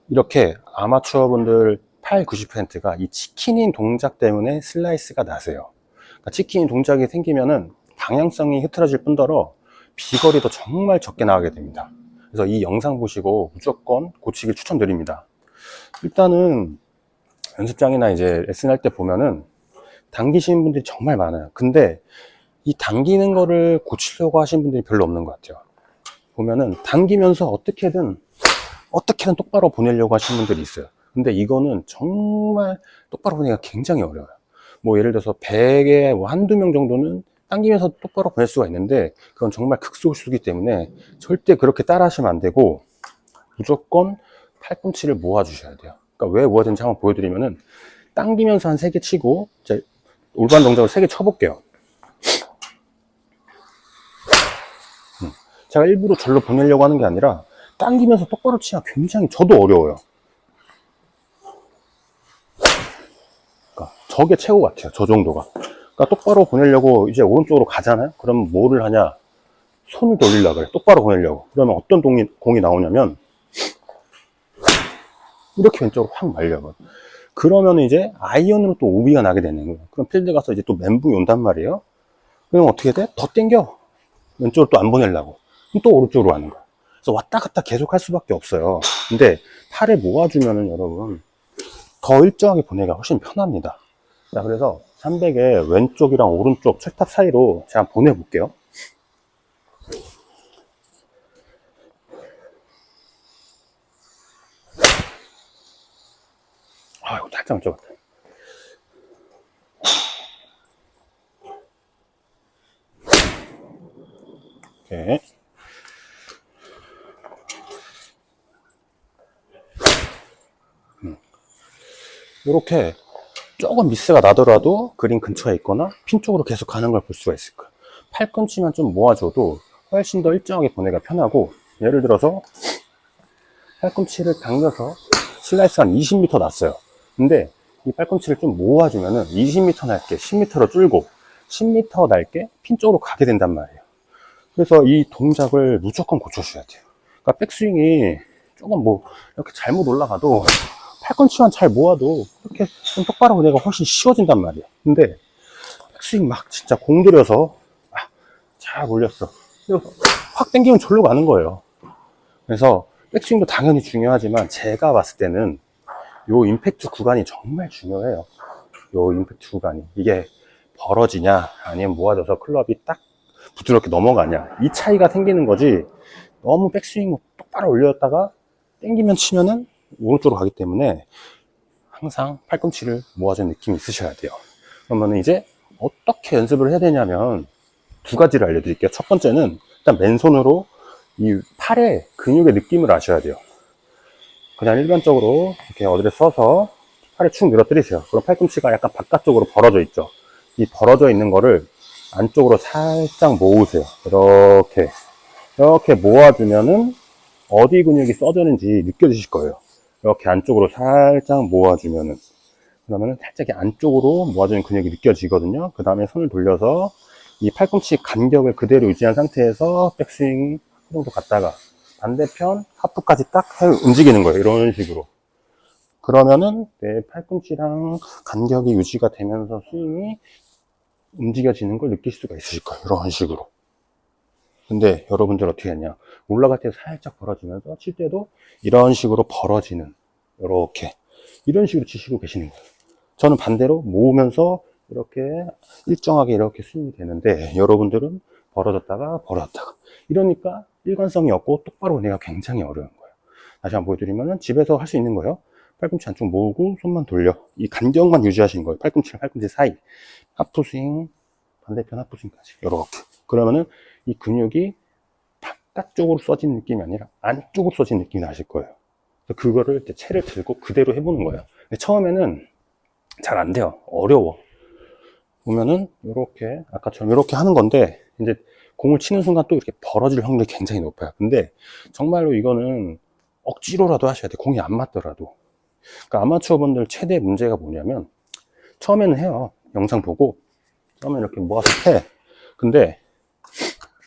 이렇게 아마추어 분들 90%가 이 치킨인 동작 때문에 슬라이스가 나세요. 그러니까 치킨인 동작이 생기면은 방향성이 흐트러질 뿐더러 비거리도 정말 적게 나가게 됩니다. 그래서 이 영상 보시고 무조건 고치길 추천드립니다. 일단은 연습장이나 이제 레슨 할 때 보면은 당기시는 분들이 정말 많아요. 근데 이 당기는 거를 고치려고 하시는 분들이 별로 없는 것 같아요. 보면은 당기면서 어떻게든 똑바로 보내려고 하시는 분들이 있어요. 근데 이거는 정말 똑바로 보내기가 굉장히 어려워요. 뭐 예를 들어서 100에 한두 명 정도는 당기면서 똑바로 보낼 수가 있는데 그건 정말 극소수이기 때문에 절대 그렇게 따라 하시면 안 되고 무조건 팔꿈치를 모아 주셔야 돼요. 그러니까 왜 모아야 되는지 한번 보여드리면은 당기면서 한 3개 치고 이제 올바른 동작을 3개 쳐볼게요. 제가 일부러 절로 보내려고 하는 게 아니라 당기면서 똑바로 치기가 굉장히 저도 어려워요. 그러니까 저게 최고 같아요. 저 정도가. 그러니까 똑바로 보내려고 이제 오른쪽으로 가잖아요. 그럼 뭐를 하냐? 손을 돌리려고 그래. 똑바로 보내려고. 그러면 어떤 공이 나오냐면 이렇게 왼쪽으로 확 말려요. 그러면 이제 아이언으로 또 오비가 나게 되는 거예요. 그럼 필드 가서 이제 또 멘붕이 온단 말이에요. 그럼 어떻게 돼? 더 땡겨. 왼쪽으로 또 안 보내려고. 그럼 또 오른쪽으로 가는 거야. 그래서 왔다 갔다 계속 할 수밖에 없어요. 근데 팔을 모아주면은 여러분 더 일정하게 보내기가 훨씬 편합니다. 자, 그래서 300에 왼쪽이랑 오른쪽 철탑 사이로 제가 보내볼게요. 아, 이거 살짝 왼쪽 같아. 오케이. 이렇게 조금 미스가 나더라도 그린 근처에 있거나 핀 쪽으로 계속 가는 걸 볼 수가 있을 거예요. 팔꿈치만 좀 모아줘도 훨씬 더 일정하게 보내기가 편하고, 예를 들어서 팔꿈치를 당겨서 슬라이스가 한 20m 났어요. 근데 이 팔꿈치를 좀 모아주면은 20m 날게 10m로 줄고 10m 날게 핀 쪽으로 가게 된단 말이에요. 그래서 이 동작을 무조건 고쳐주셔야 돼요. 그러니까 백스윙이 조금 뭐 이렇게 잘못 올라가도 팔꿈치만 잘 모아도 이렇게 좀 똑바로 보내가 훨씬 쉬워진단 말이에요. 근데 백스윙 막 진짜 공들여서 잘 몰렸어. 확 당기면 절로 가는 거예요. 그래서 백스윙도 당연히 중요하지만 제가 봤을 때는 요 임팩트 구간이 정말 중요해요. 요 임팩트 구간이 이게 벌어지냐 아니면 모아져서 클럽이 딱 부드럽게 넘어가냐 이 차이가 생기는 거지. 너무 백스윙 똑바로 올렸다가 당기면 치면은 오른쪽으로 가기 때문에 항상 팔꿈치를 모아주는 느낌이 있으셔야 돼요. 그러면 이제 어떻게 연습을 해야 되냐면 두 가지를 알려드릴게요. 첫 번째는 일단 맨손으로 이 팔의 근육의 느낌을 아셔야 돼요. 그냥 일반적으로 이렇게 어디를 써서 팔을 축 늘어뜨리세요. 그럼 팔꿈치가 약간 바깥쪽으로 벌어져 있죠. 이 벌어져 있는 거를 안쪽으로 살짝 모으세요. 이렇게 모아주면은 어디 근육이 써졌는지 느껴지실 거예요. 이렇게 안쪽으로 살짝 모아주면은, 그러면은 살짝 안쪽으로 모아주는 근육이 느껴지거든요. 그 다음에 손을 돌려서 이 팔꿈치 간격을 그대로 유지한 상태에서 백스윙 정도 갔다가 반대편 하프까지 딱 움직이는 거예요. 이런 식으로. 그러면은 내 팔꿈치랑 간격이 유지가 되면서 스윙이 움직여지는 걸 느낄 수가 있으실 거예요. 이런 식으로. 근데 여러분들 어떻게 하냐, 올라갈 때 살짝 벌어지면서 칠 때도 이런 식으로 벌어지는, 이런 식으로 치시고 계시는 거예요. 저는 반대로 모으면서 이렇게 일정하게 이렇게 스윙이 되는데 여러분들은 벌어졌다가 이러니까 일관성이 없고 똑바로 보내기가 굉장히 어려운 거예요. 다시 한번 보여드리면은 집에서 할 수 있는 거예요. 팔꿈치 안쪽 모으고 손만 돌려, 이 간격만 유지하시는 거예요. 팔꿈치랑 팔꿈치 사이, 하프스윙, 반대편 하프스윙까지 이렇게. 그러면은 이 근육이 바깥쪽으로 써진 느낌이 아니라 안쪽으로 써진 느낌이 나실 거예요. 그래서 그거를 이제 채를 들고 그대로 해보는 거예요. 근데 처음에는 잘 안 돼요. 어려워. 보면은 이렇게 아까처럼 이렇게 하는 건데 이제 공을 치는 순간 또 이렇게 벌어질 확률이 굉장히 높아요. 근데 정말로 이거는 억지로라도 하셔야 돼요. 공이 안 맞더라도. 그러니까 아마추어 분들 최대 문제가 뭐냐면 처음에는 해요. 영상 보고 처음에 이렇게 모아서 해. 근데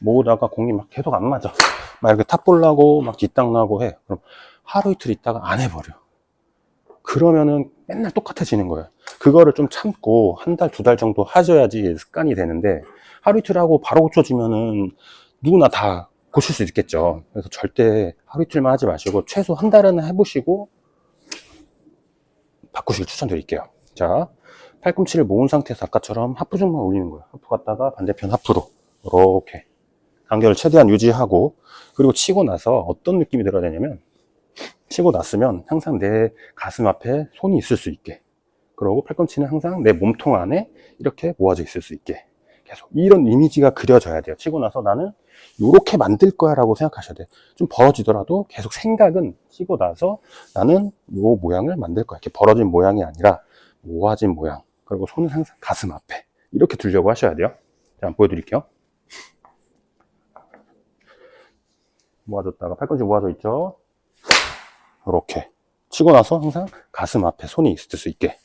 모으다가 공이 막 계속 안 맞아. 막 이렇게 탑 볼라고 막 뒷땅 나고 해. 그럼 하루 이틀 있다가 안 해버려. 그러면은 맨날 똑같아지는 거예요. 그거를 좀 참고 한 달, 두 달 정도 하셔야지 습관이 되는데, 하루 이틀 하고 바로 고쳐지면은 누구나 다 고칠 수 있겠죠. 그래서 절대 하루 이틀만 하지 마시고 최소 한 달은 해보시고 바꾸시길 추천드릴게요. 자, 팔꿈치를 모은 상태에서 아까처럼 하프 쪽만 올리는 거예요. 하프 갔다가 반대편 하프로 이렇게 간격을 최대한 유지하고, 그리고 치고 나서 어떤 느낌이 들어야 되냐면, 치고 났으면 항상 내 가슴 앞에 손이 있을 수 있게, 그리고 팔꿈치는 항상 내 몸통 안에 이렇게 모아져 있을 수 있게, 계속 이런 이미지가 그려져야 돼요. 치고 나서 나는 이렇게 만들 거야 라고 생각하셔야 돼요. 좀 벌어지더라도 계속 생각은 치고 나서 나는 이 모양을 만들 거야, 이렇게 벌어진 모양이 아니라 모아진 모양. 그리고 손은 항상 가슴 앞에 이렇게 두려고 하셔야 돼요. 자, 한번 보여드릴게요. 모아졌다가 팔꿈치 모아져 있죠. 이렇게 치고 나서 항상 가슴 앞에 손이 있을 수 있게,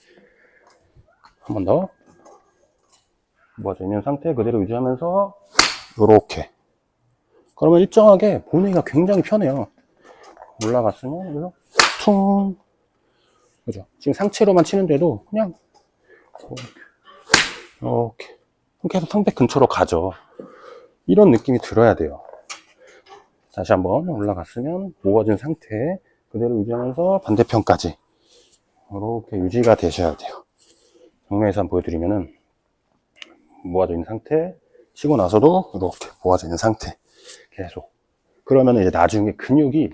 한 번 더 모아져 있는 상태 그대로 유지하면서 이렇게. 그러면 일정하게 보내기가 굉장히 편해요. 올라갔으면 여기서 퉁, 그죠? 지금 상체로만 치는데도 그냥 이렇게 계속 상대 근처로 가죠. 이런 느낌이 들어야 돼요. 다시 한번 올라갔으면 모아진 상태 그대로 유지하면서 반대편까지 이렇게 유지가 되셔야 돼요. 정면에서 한번 보여드리면은 모아져 있는 상태, 치고 나서도 이렇게 모아져 있는 상태 계속. 그러면 이제 나중에 근육이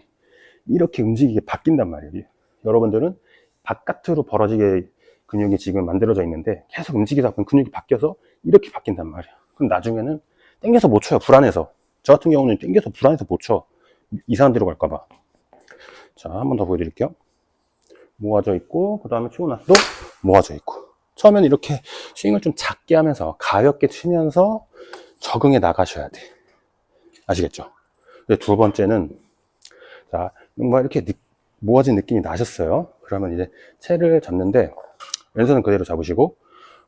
이렇게 움직이게 바뀐단 말이에요. 여러분들은 바깥으로 벌어지게 근육이 지금 만들어져 있는데 계속 움직이다 보면 근육이 바뀌어서 이렇게 바뀐단 말이에요. 그럼 나중에는 당겨서 못 쳐요, 불안해서. 저 같은 경우는 당겨서 불안해서 못 쳐, 이상한 데로 갈까봐. 자, 한 번 더 보여드릴게요. 모아져 있고, 그 다음에 치고 나서도 모아져 있고. 처음에는 이렇게 스윙을 좀 작게 하면서 가볍게 치면서 적응해 나가셔야 돼. 아시겠죠? 두 번째는, 자, 뭔가 이렇게 모아진 느낌이 나셨어요. 그러면 이제 채를 잡는데, 왼손은 그대로 잡으시고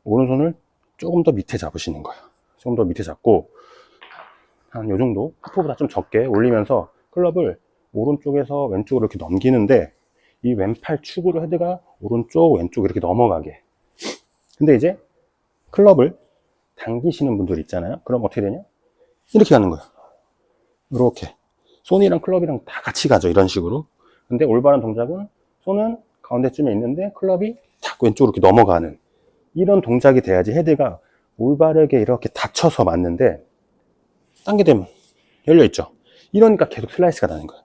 오른손을 조금 더 밑에 잡으시는 거예요. 조금 더 밑에 잡고 한 요 정도, 하프보다 좀 적게 올리면서 클럽을 오른쪽에서 왼쪽으로 이렇게 넘기는데, 이 왼팔 축으로 헤드가 오른쪽 왼쪽 이렇게 넘어가게. 근데 이제 클럽을 당기시는 분들 있잖아요. 그럼 어떻게 되냐, 이렇게 가는 거예요. 이렇게 손이랑 클럽이랑 다 같이 가죠, 이런 식으로. 근데 올바른 동작은 손은 가운데쯤에 있는데 클럽이 탁 왼쪽으로 이렇게 넘어가는 이런 동작이 돼야지 헤드가 올바르게 이렇게 닫혀서 맞는데, 당기게 되면 열려있죠. 이러니까 계속 슬라이스가 나는 거예요.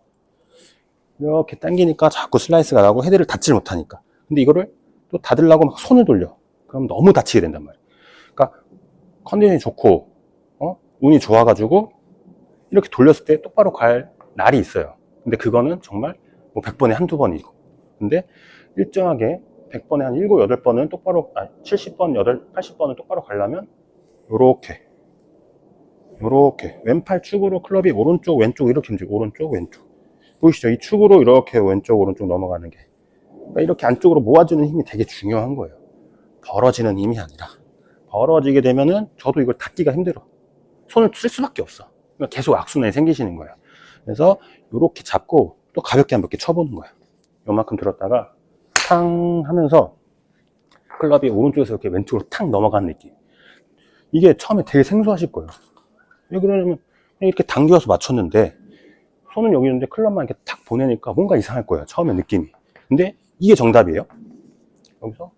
이렇게 당기니까 자꾸 슬라이스가 나고 헤드를 닫지 못하니까. 근데 이거를 또 닫으려고 막 손을 돌려. 그럼 너무 다치게 된단 말이에요. 그러니까 컨디션이 좋고 운이 좋아가지고 이렇게 돌렸을 때 똑바로 갈 날이 있어요. 근데 그거는 정말 뭐 100번에 한두 번이고, 근데 일정하게 100번에 한 7, 8번은 똑바로, 70번, 80번은 똑바로 가려면 요렇게 왼팔 축으로 클럽이 오른쪽 왼쪽 이렇게 움직여. 오른쪽 왼쪽 보이시죠? 이 축으로 이렇게 왼쪽 오른쪽 넘어가는 게, 그러니까 이렇게 안쪽으로 모아주는 힘이 되게 중요한 거예요. 벌어지는 힘이 아니라. 벌어지게 되면은 저도 이걸 닫기가 힘들어. 손을 쓸 수밖에 없어. 그러니까 계속 악순환이 생기시는 거예요. 그래서 이렇게 잡고 또 가볍게 한 몇 개 쳐보는 거예요. 요만큼 들었다가 탕 하면서 클럽이 오른쪽에서 이렇게 왼쪽으로 탁 넘어가는 느낌. 이게 처음에 되게 생소하실 거예요. 왜 그러냐면 그냥 이렇게 당겨서 맞췄는데 손은 여기 있는데 클럽만 이렇게 탁 보내니까 뭔가 이상할 거예요, 처음에 느낌이. 근데 이게 정답이에요. 여기서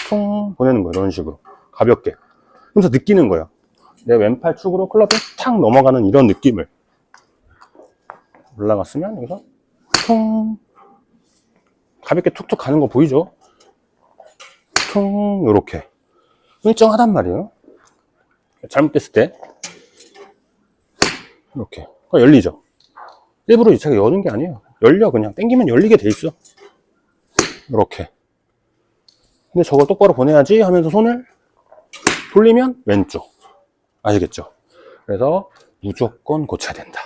퉁 보내는 거예요, 이런 식으로 가볍게. 그래서 느끼는 거예요. 내 왼팔 축으로 클럽이 탁 넘어가는 이런 느낌을. 올라갔으면 여기서 퉁 가볍게 툭툭 가는 거 보이죠? 퉁 요렇게 일정하단 말이에요. 잘못됐을 때 이렇게 열리죠. 일부러 이 차가 여는 게 아니에요. 열려. 그냥 당기면 열리게 돼 있어. 이렇게. 근데 저걸 똑바로 보내야지 하면서 손을 돌리면 왼쪽. 아시겠죠? 그래서 무조건 고쳐야 된다.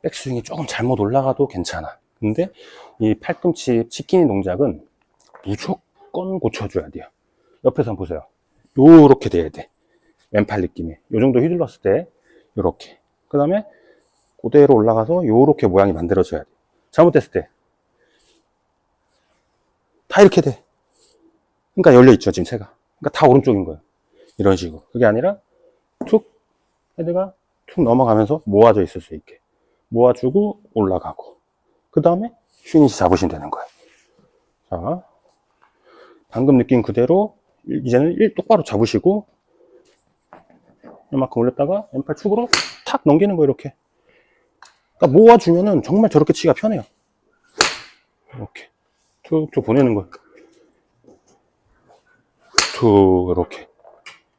백스윙이 조금 잘못 올라가도 괜찮아. 근데 이 팔꿈치 치키니 동작은 무조건 고쳐줘야 돼요. 옆에서 한번 보세요. 요렇게 돼야 돼. 왼팔 느낌이. 요 정도 휘둘렀을 때 요렇게. 그 다음에 그대로 올라가서 요렇게 모양이 만들어져야 돼. 잘못됐을 때 다 이렇게 돼. 그러니까 열려있죠, 지금 채가. 그러니까 다 오른쪽인 거예요. 이런 식으로. 그게 아니라 툭 헤드가 툭 넘어가면서 모아져 있을 수 있게 모아주고 올라가고, 그 다음에 피니시 잡으시면 되는 거예요. 자, 방금 느낀 그대로 이제는 1 똑바로 잡으시고 이만큼 올렸다가 왼팔 축으로 탁 넘기는 거예요. 이렇게. 그러니까 모아주면은 정말 저렇게 치기가 편해요. 이렇게 툭툭 보내는 거예요. 툭 이렇게.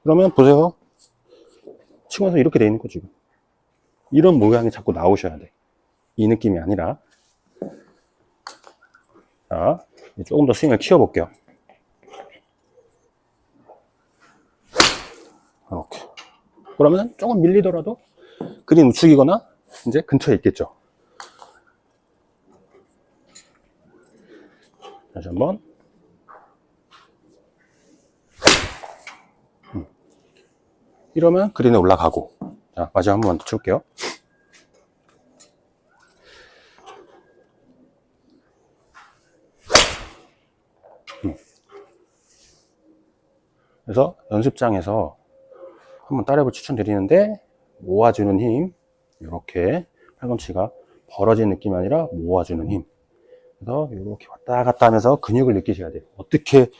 그러면 보세요. 치면서 이렇게 돼 있는 거 지금. 이런 모양이 자꾸 나오셔야 돼. 이 느낌이 아니라. 자, 조금 더 스윙을 키워볼게요. 이렇게. 그러면 조금 밀리더라도 그린 우측이거나 이제 근처에 있겠죠. 다시 한번. 이러면 그린에 올라가고. 자, 마지막 한 번 더 쳐볼게요. 그래서 연습장에서 한번 따라해볼 추천드리는데, 모아주는 힘, 이렇게 팔꿈치가 벌어진 느낌이 아니라 모아주는 힘. 그래서 이렇게 왔다 갔다 하면서 근육을 느끼셔야 돼요. 어떻게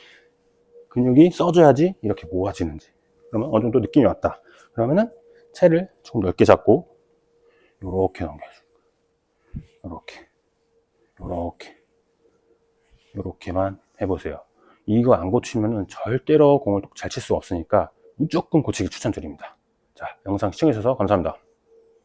근육이 써줘야지 이렇게 모아지는지. 그러면 어느 정도 느낌이 왔다. 그러면은 채를 조금 넓게 잡고 이렇게 넘겨주고, 이렇게만 해보세요. 이거 안 고치면은 절대로 공을 잘 칠 수가 없으니까 무조건 고치기 추천드립니다. 자, 영상 시청해주셔서 감사합니다.